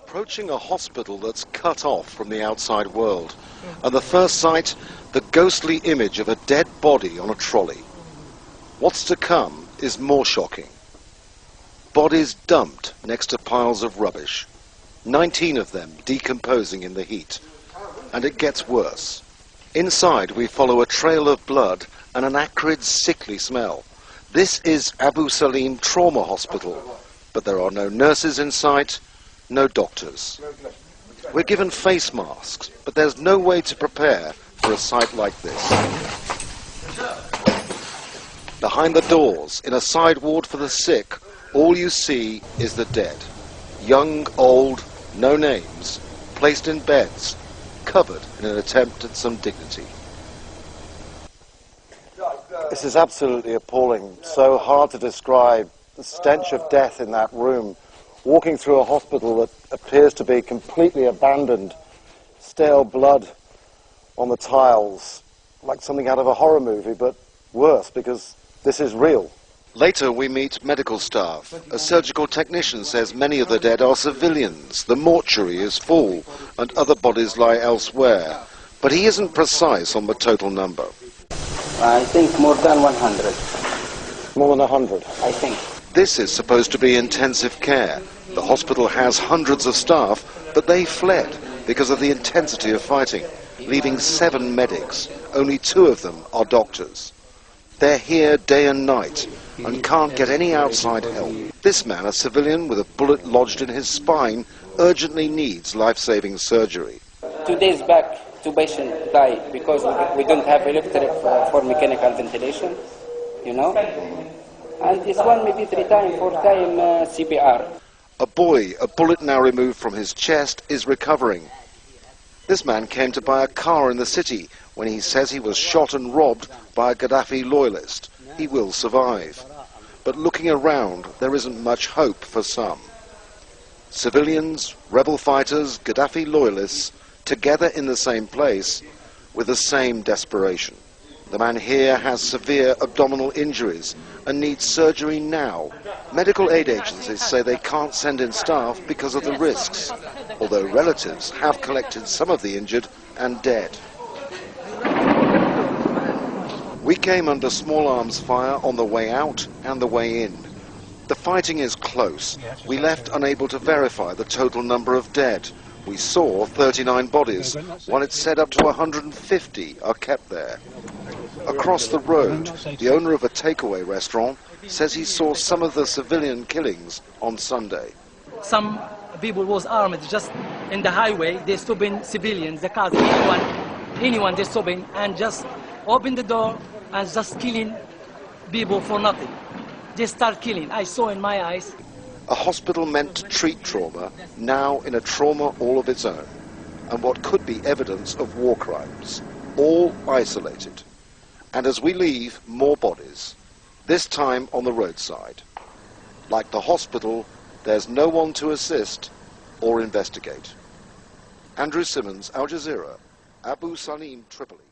approaching a hospital that's cut off from the outside world. And the first sight, the ghostly image of a dead body on a trolley. What's to come is more shocking. Bodies dumped next to piles of rubbish. 19 of them decomposing in the heat. And it gets worse. Inside we follow a trail of blood and an acrid, sickly smell. This is Abu Salim Trauma Hospital, but there are no nurses in sight, no doctors. We're given face masks, but there's no way to prepare for a sight like this. Behind the doors, in a side ward for the sick, all you see is the dead. Young, old, no names, placed in beds, covered in an attempt at some dignity. This is absolutely appalling, so hard to describe. The stench of death in that room, walking through a hospital that appears to be completely abandoned, stale blood on the tiles, like something out of a horror movie, but worse because this is real. Later we meet medical staff. A surgical technician says many of the dead are civilians. The mortuary is full and other bodies lie elsewhere, but he isn't precise on the total number. I think more than 100. More than 100? I think. This is supposed to be intensive care. The hospital has hundreds of staff, but they fled because of the intensity of fighting, leaving 7 medics. Only 2 of them are doctors. They're here day and night and can't get any outside help. This man, a civilian with a bullet lodged in his spine, urgently needs life-saving surgery. 2 days back, 2 patients died because we don't have electric for mechanical ventilation, you know. And this one maybe 3 times, 4 times CPR. A boy, a bullet now removed from his chest, is recovering. This man came to buy a car in the city when he says he was shot and robbed by a Gaddafi loyalist. He will survive. But looking around, there isn't much hope for some. Civilians, rebel fighters, Gaddafi loyalists, together in the same place with the same desperation. The man here has severe abdominal injuries and needs surgery now. Medical aid agencies say they can't send in staff because of the risks, although relatives have collected some of the injured and dead. We came under small arms fire on the way out and the way in. The fighting is close. We left unable to verify the total number of dead. We saw 39 bodies, while it's said up to 150 are kept there. Across the road, the owner of a takeaway restaurant says he saw some of the civilian killings on Sunday. Some people was armed just in the highway. They stopping civilians, the cars, anyone they're stopping and just open the door and just killing people for nothing. They start killing. I saw in my eyes. A hospital meant to treat trauma, now in a trauma all of its own, and what could be evidence of war crimes, all isolated. And as we leave, more bodies, this time on the roadside. Like the hospital, there's no one to assist or investigate. Andrew Simmons, Al Jazeera, Abu Salim, Tripoli.